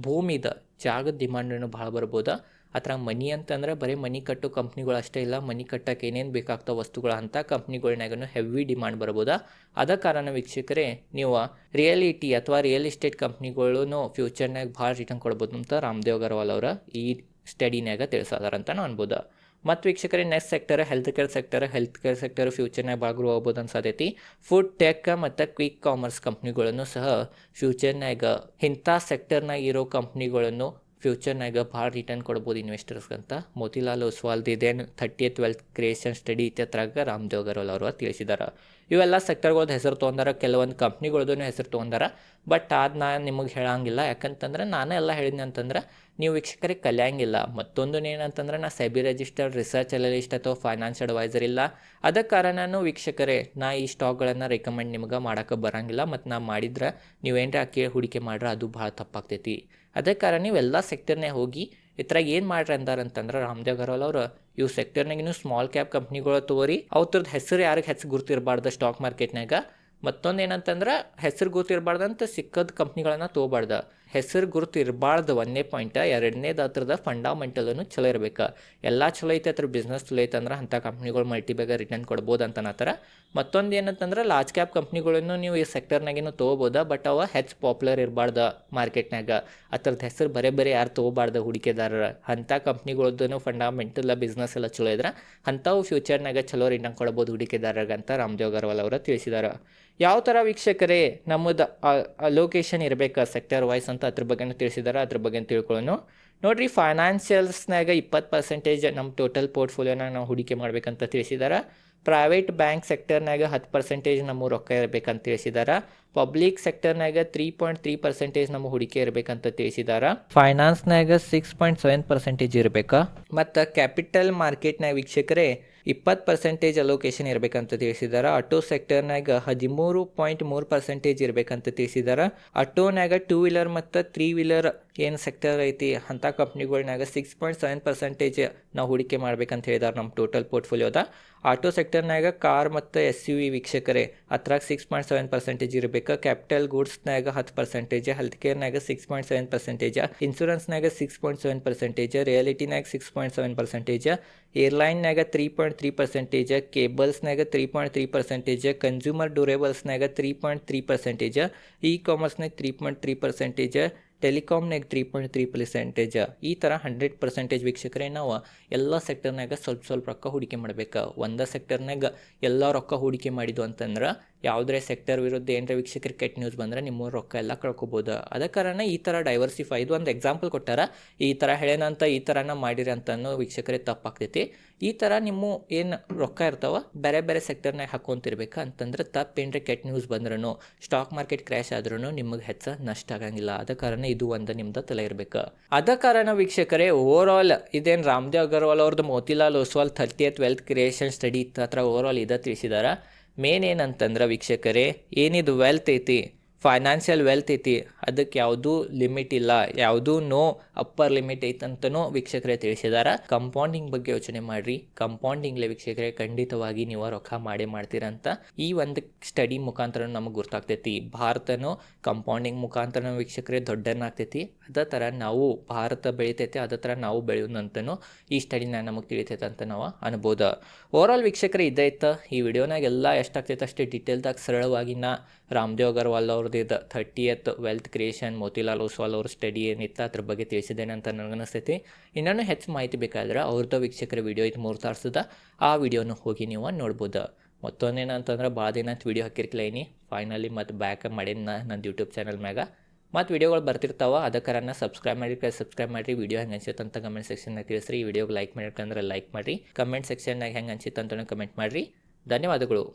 ಭೂಮಿದ ಜಾಗದ ಡಿಮಾಂಡನ್ನು ಭಾಳ ಬರ್ಬೋದು. ಆ ಥರ ಮನಿ ಅಂತಂದ್ರೆ ಬರೀ ಮನಿ ಕಟ್ಟೋ ಕಂಪ್ನಿಗಳು ಅಷ್ಟೇ ಇಲ್ಲ, ಮನಿ ಕಟ್ಟಕ್ಕೆ ಏನೇನು ಬೇಕಾಗ್ತಾವ ವಸ್ತುಗಳು ಅಂಥ ಕಂಪ್ನಿಗಳ್ನಾಗೂ ಹೆವಿ ಡಿಮಾಂಡ್ ಬರ್ಬೋದು. ಅದ ಕಾರಣ ವೀಕ್ಷಕರೇ ನೀವು ರಿಯಾಲಿಟಿ ಅಥವಾ ರಿಯಲ್ ಎಸ್ಟೇಟ್ ಕಂಪ್ನಿಗಳೂ ಫ್ಯೂಚರ್ನಾಗ ಭಾಳ ರಿಟರ್ನ್ ಕೊಡ್ಬೋದು ಅಂತ ರಾಮದೇವ್ ಅಗರ್ವಾಲ್ ಅವರ ಈ ಸ್ಟಡಿನಾಗ ತಿಳಿಸೋದಾರ ಅಂತ ನಾವು ಅನ್ಬೋದು. ಮತ್ತು ವೀಕ್ಷಕರೇ next sector health care sector ಫ್ಯೂಚರ್ನಾಗ ಭಾಳ ಗ್ರೋ ಆಗ್ಬೋದು ಅನ್ಸತೈತಿ. ಫುಡ್ ಟೆಕ್ ಮತ್ತು ಕ್ವಿಕ್ ಕಾಮರ್ಸ್ ಕಂಪ್ನಿಗಳನ್ನು ಸಹ ಫ್ಯೂಚರ್ನಾಗ ಇಂಥ ಸೆಕ್ಟರ್ನಾಗ ಇರೋ ಕಂಪ್ನಿಗಳನ್ನು ಫ್ಯೂಚರ್ನಾಗ ಭಾಳ ರಿಟರ್ನ್ ಕೊಡ್ಬೋದು ಇನ್ವೆಸ್ಟರ್ಸ್ಗಂತ ಮೋತಿಲಾಲ್ ಒಸ್ವಾಲ್ದು ಇದೇನು 30th ವೆಲ್ತ್ ಕ್ರಿಯೇಷನ್ ಸ್ಟಡಿ ಇತ್ಯಾದ್ರಾಗ ರಾಮದೇವ್ ಅಗರ್ವಾಲ್ ಅವರು ತಿಳಿಸಿದ್ದಾರೆ. ಇವೆಲ್ಲ ಸೆಕ್ಟರ್ಗಳದ್ದು ಹೆಸರು ತೊಗೊಂಡಾರ, ಕೆಲವೊಂದು ಕಂಪ್ನಿಗಳದ್ದು ಹೆಸರು ತೊಗೊಂಡಾರ. ಬಟ್ ಅದು ನಾನು ನಿಮಗೆ ಹೇಳಂಗಿಲ್ಲ, ಯಾಕಂತಂದ್ರೆ ನಾನೇ ಎಲ್ಲ ಹೇಳಿದ್ನಿ ಅಂತಂದ್ರೆ ನೀವು ವೀಕ್ಷಕರಿಗೆ ಕಲಿಯಂಗಿಲ್ಲ. ಮತ್ತೊಂದು ಏನಂತಂದ್ರೆ ನಾ ಸೆಬಿ ರಿಜಿಸ್ಟರ್ಡ್ ರಿಸರ್ಚ್ ಅನಲಿಸ್ಟ್ ಅಥವಾ ಫೈನಾನ್ಸ್ ಅಡ್ವೈಸರ್ ಇಲ್ಲ. ಅದ ಕಾರಣನೂ ವೀಕ್ಷಕರೇ ನಾ ಈ ಸ್ಟಾಕ್ಗಳನ್ನು ರೆಕಮೆಂಡ್ ನಿಮ್ಗೆ ಮಾಡೋಕ್ಕೆ ಬರೋಂಗಿಲ್ಲ. ಮತ್ತು ನಾ ಮಾಡಿದ್ರೆ ನೀವೇನರ ಕೇಳಿ ಹೂಡಿಕೆ ಮಾಡ್ರೆ ಅದು ಭಾಳ ತಪ್ಪಾಗ್ತೈತಿ. ಅದೇ ಕಾರಣ ನೀವೆಲ್ಲ ಸೆಕ್ಟರ್ನೇ ಹೋಗಿ ಈ ಥರ ಏನು ಮಾಡ್ರಿ ಅಂದಾರಂತಂದ್ರೆ ರಾಮದೇವ್ ಅಗರ್ವಾಲ್ ಅವರು ಇವು ಸೆಕ್ಟರ್ನಾಗಿನೂ ಸ್ಮಾಲ್ ಕ್ಯಾಪ್ ಕಂಪ್ನಿಗಳು ತಗೋರಿ. ಅವ್ರದ್ದು ಹೆಸರು ಯಾರಿಗೆ ಹೆಚ್ಚು ಗುರ್ತಿರಬಾರ್ದು ಸ್ಟಾಕ್ ಮಾರ್ಕೆಟ್ನಾಗ. ಮತ್ತೊಂದು ಏನಂತಂದ್ರೆ ಹೆಸರು ಗೊತ್ತಿರಬಾರ್ದಂತ ಸಿಕ್ಕದ ಕಂಪ್ನಿಗಳನ್ನು ತೊಗೋಬಾರ್ದು. ಹೆಸರು ಗುರುತು ಇರಬಾರ್ದು ಒಂದನೇ ಪಾಯಿಂಟ್. ಎರಡನೇದು ಅದ್ರದ್ದು ಫಂಡಮೆಂಟಲೂ ಚಲೋ ಇರಬೇಕು. ಎಲ್ಲ ಚಲೋ ಐತೆ ಅದ್ರ ಬಿಸ್ನೆಸ್ ಚಲೋ ಐತೆ ಅಂದ್ರೆ ಅಂಥ ಕಂಪ್ನಿಗಳು ಮಲ್ಟಿ ಬೇಗ ರಿಟರ್ನ್ ಕೊಡ್ಬೋದು ಅಂತ ಅನ್ನತ್ತಾರ. ಮತ್ತೊಂದು ಏನಂತಂದ್ರೆ ಲಾರ್ಜ್ ಕ್ಯಾಪ್ ಕಂಪ್ನಿಗಳನ್ನು ನೀವು ಈ ಸೆಕ್ಟರ್ನಾಗೇನು ತೊಗೋಬೋದು, ಬಟ್ ಅವ ಹೆಚ್ಚು ಪಾಪ್ಯುಲರ್ ಇರಬಾರ್ದು ಮಾರ್ಕೆಟ್ನಾಗ. ಅದ್ರದ್ದು ಹೆಸರು ಬರೀ ಯಾರು ತೊಗೋಬಾರ್ದು ಹೂಡಿಕೆದಾರರು. ಅಂಥ ಕಂಪ್ನಿಗಳದ್ದು ಫಂಡಮೆಂಟಲ್ ಬಿಸ್ನೆಸ್ ಎಲ್ಲ ಚಲೋ ಇದ್ರೆ ಅಂಥವು ಫ್ಯೂಚರ್ನಾಗ ಚಲೋ ರಿಟರ್ನ್ ಕೊಡ್ಬೋದು ಹೂಡಿಕೆದಾರರಿಗೆ ಅಂತ ರಾಮದೇವ್ ಅಗರ್ವಾಲ್ ಅವರು ತಿಳಿಸಿದ್ದಾರೆ. ಯಾವ ಥರ ವೀಕ್ಷಕರೇ ನಮ್ಮದು ಅಲೋಕೇಶನ್ ಇರಬೇಕು ಸೆಕ್ಟರ್ ವೈಸ್ ಅಂತ ಅದ್ರ ಬಗ್ಗೆನೂ ತಿಳಿಸಿದ್ದಾರೆ. ಅದ್ರ ಬಗ್ಗೆ ತಿಳ್ಕೊಳ್ಳೋಣ. ನೋಡಿರಿ, ಫೈನಾನ್ಷಿಯಲ್ಸ್ನಾಗ 20% ನಮ್ಮ ಟೋಟಲ್ ಪೋರ್ಟ್ಫೋಲಿಯೋನಾಗ ನಾವು ಹೂಡಿಕೆ ಮಾಡ್ಬೇಕಂತ ತಿಳಿಸಿದ್ದಾರೆ. ಪ್ರೈವೇಟ್ ಬ್ಯಾಂಕ್ ಸೆಕ್ಟರ್ನಾಗ 10% ನಮ್ಮ ರೊಕ್ಕ ಇರಬೇಕಂತ ತಿಳಿಸಿದ್ದಾರೆ. ಪಬ್ಲಿಕ್ ಸೆಕ್ಟರ್ನಾಗ 3.3% ನಮ್ಮ ಹೂಡಿಕೆ ಇರಬೇಕಂತ ತಿಳಿಸಿದ್ದಾರೆ. ಫೈನಾನ್ಸ್ನಾಗ 6.7% ಇರಬೇಕಾ. ಮತ್ತು ಕ್ಯಾಪಿಟಲ್ ಮಾರ್ಕೆಟ್ನಾಗ ವೀಕ್ಷಕರೇ 20% ಅಲೋಕೇಶನ್ ಇರಬೇಕಂತ ತಿಳಿಸಿದ್ದಾರೆ. ಆಟೋ ಸೆಕ್ಟರ್ನಾಗ 13.3% ಇರಬೇಕಂತ ತಿಳಿಸಿದ್ದಾರೆ. ಆಟೋನಾಗ 2 ವೀಲರ್ ಮತ್ತು 3 ವೀಲರ್ ಏನು ಸೆಕ್ಟರ್ ಐತಿ ಅಂಥ ಕಂಪ್ನಿಗಳ್ನಾಗ 6.7% ನಾವು ಹೂಡಿಕೆ ಮಾಡ್ಬೇಕಂತ ಹೇಳಿದಾರೆ ನಮ್ಮ ಟೋಟಲ್ ಪೋರ್ಟ್ಫೋಲಿಯೋದ. ಆಟೋ ಸೆಕ್ಟರ್ನಾಗ ಕಾರ್ ಮತ್ತು SUV ವೀಕ್ಷಕರೇ ಅದ್ರಾಗ 6.7% ಇರಬೇಕು. ಕ್ಯಾಪಿಟಲ್ ಗೂಡ್ಸ್ನಾಗ 10%, ಹೆಲ್ತ್ ಕೇರ್ನಾಗ 6.7%, ಇನ್ಶೂರೆನ್ಸ್ನಾಗ 6.7%, ರಿಯಾಲಿಟಿನಾಗ 6.7%, ಏರ್ಲೈನ್ನಾಗ 3.3%, ಕೇಬಲ್ಸ್ನಾಗ 3.3%, ಕನ್ಸ್ಯೂಮರ್ ಡ್ಯೂರೇಬಲ್ಸ್ನಾಗ 3.3%, ಇ ಕಾಮರ್ಸ್ನಾಗ 3.3%, ಟೆಲಿಕಾಮ್ನಾಗ 3.3%. ಈ ಥರ 100% ವೀಕ್ಷಕರೇ ನಾವು ಎಲ್ಲ ಸೆಕ್ಟರ್ನಾಗ ಸ್ವಲ್ಪ ರೊಕ್ಕ ಹೂಡಿಕೆ ಮಾಡಬೇಕು. ಒಂದೇ ಸೆಕ್ಟರ್ನಾಗ ಎಲ್ಲ ರೊಕ್ಕ ಹೂಡಿಕೆ ಮಾಡಿದ್ದು ಅಂತಂದ್ರೆ ಯಾವುದೇ ಸೆಕ್ಟರ್ ವಿರುದ್ಧ ಏನರ ವೀಕ್ಷಕರಿಗೆ ಕೆಟ್ಟ ನ್ಯೂಸ್ ಬಂದರೆ ನಿಮ್ಮ ರೊಕ್ಕ ಎಲ್ಲ ಕಳ್ಕೊಬೋದು. ಅದ ಕಾರಣ ಈ ಥರ ಡೈವರ್ಸಿಫೈ, ಇದು ಒಂದು ಎಕ್ಸಾಂಪಲ್ ಕೊಟ್ಟಾರ, ಈ ಥರ ಹೇಳೇನಂತ ಈ ಥರನ ಮಾಡಿರಿ ಅಂತನೋ ವೀಕ್ಷಕರೇ ತಪ್ಪಾಗ್ತೈತಿ. ಈ ಥರ ನಿಮ್ಮ ಏನು ರೊಕ್ಕ ಇರ್ತಾವ ಬೇರೆ ಸೆಕ್ಟರ್ನಾಗ ಹಾಕ್ಕೊಂತಿರ್ಬೇಕು. ಅಂತಂದ್ರೆ ತಪ್ಪೇನ್ರೆ ಕೆಟ್ಟ ನ್ಯೂಸ್ ಬಂದ್ರೂ, ಸ್ಟಾಕ್ ಮಾರ್ಕೆಟ್ ಕ್ರ್ಯಾಶ್ ಆದ್ರೂ ನಿಮಗೆ ಹೆಚ್ಚು ನಷ್ಟ ಆಗಂಗಿಲ್ಲ. ಆದ ಕಾರಣ ಇದು ಒಂದು ನಿಮ್ದು ತಲೆ ಇರಬೇಕು. ಆದ ಕಾರಣ ವೀಕ್ಷಕರೇ ಓವರಾಲ್ ಇದೇನು ರಾಮದೇವ್ ಅಗರ್ವಾಲ್ ಅವ್ರದ್ದು Motilal Oswal 30th wealth creation study ಇತ್ತು, ಹತ್ರ ಓವರಾಲ್ ಇದ ತಿಳಿಸಿದಾರೆ. ಮೇನ್ ಏನಂತಂದ್ರೆ ವೀಕ್ಷಕರೇ ಏನಿದು ವೆಲ್ತ್ ಐತಿ, ಫೈನಾನ್ಷಿಯಲ್ ವೆಲ್ತ್ ಐತಿ, ಅದಕ್ಕೆ ಯಾವುದೂ ಲಿಮಿಟ್ ಇಲ್ಲ, ಯಾವುದೂ ನೋ ಅಪ್ಪರ್ ಲಿಮಿಟ್ ಐತಂತನೂ ವೀಕ್ಷಕರೇ ತಿಳಿಸಿದಾರೆ. ಕಂಪೌಂಡಿಂಗ್ ಬಗ್ಗೆ ಯೋಚನೆ ಮಾಡಿರಿ. ಕಂಪೌಂಡಿಂಗ್ಲೆ ವೀಕ್ಷಕರೇ ಖಂಡಿತವಾಗಿ ನೀವು ರೊಕ್ಕ ಮಾಡ್ತೀರಂತ ಈ ಒಂದು ಸ್ಟಡಿ ಮುಖಾಂತರ ನಮಗೆ ಗೊತ್ತಾಗ್ತೈತಿ. ಭಾರತನೂ ಕಂಪೌಂಡಿಂಗ್ ಮುಖಾಂತರ ವೀಕ್ಷಕರೇ ದೊಡ್ಡನಾಗ್ತೈತಿ. ಅದೇ ಥರ ನಾವು ಭಾರತ ಬೆಳಿತೈತೆ, ಅದೇ ಥರ ನಾವು ಬೆಳೆಯೋದಂತನೂ ಈ ಸ್ಟಡಿನ ನಮಗೆ ತಿಳಿತೈತೆ ಅಂತ ನಾವು ಅನ್ಬೋದು. ಓವರಾಲ್ ವೀಕ್ಷಕರೇ ಇದೈತೆ ಈ ವಿಡಿಯೋನಾಗ ಎಲ್ಲ ಎಷ್ಟಾಗ್ತೈತೆ ಅಷ್ಟೇ ಡೀಟೇಲ್ದಾಗ ಸರಳವಾಗಿ ರಾಮದೇವ್ ಅಗರ್ವಾಲ್ ಅವ್ರದ್ದು 30th wealth creation Motilal Oswal ಅವ್ರ ಸ್ಟಡಿ ಏನಿತ್ತು ಅದ್ರ ಬಗ್ಗೆ ತಿಳಿಸಿದ್ದೇನೆ ಅಂತ ನನಗನ್ನಿಸ್ತೈತಿ. ಇನ್ನೂ ಹೆಚ್ಚು ಮಾಹಿತಿ ಬೇಕಾದ್ರೆ ಅವ್ರದ್ದು ವೀಕ್ಷಕರ ವಿಡಿಯೋ ಇದು 3 ತಾಸದ, ಆ ವಿಡಿಯೋನ ಹೋಗಿ ನೀವು ನೋಡ್ಬೋದು. ಮತ್ತೊಂದೇನಂತಂದ್ರೆ ಭಾಳ ದಿನ ವಿಡಿಯೋ ಹಾಕಿರ್ಕಲೈನಿ, ಫೈನಲಿ ಮತ್ತು ಬ್ಯಾಕ್ ಮಾಡೀನಿ ನನ್ನ ಯೂಟ್ಯೂಬ್ ಚಾನಲ್ ಮ್ಯಾಗ. ಮತ್ತು ವಿಡಿಯೋಗಳು ಬರ್ತಿರ್ತಾವೆ, ಅದಕ್ಕೆ ಸಬ್ಸ್ಕ್ರೈಬ್ ಮಾಡಿರಿ. ವಿಡಿಯೋ ಹೆಂಗೆ ಅನ್ಸುತ್ತೆ ಅಂತ ಕಮೆಂಟ್ ಸೆಕ್ಷನ್ನಾಗ ತಿಳಿಸ್ರಿ. ಈ ವಿಡಿಯೋಗೆ ಲೈಕ್ ಮಾಡಿರ್ಕಂದ್ರೆ ಲೈಕ್ ಮಾಡಿರಿ, ಕಮೆಂಟ್ ಸೆಕ್ಷನ್ನಾಗ ಹೆಂಗೆ ಅನ್ಸುತ್ತೆ ಅಂತಲೂ ಕಮೆಂಟ್ ಮಾಡಿರಿ. ಧನ್ಯವಾದಗಳು.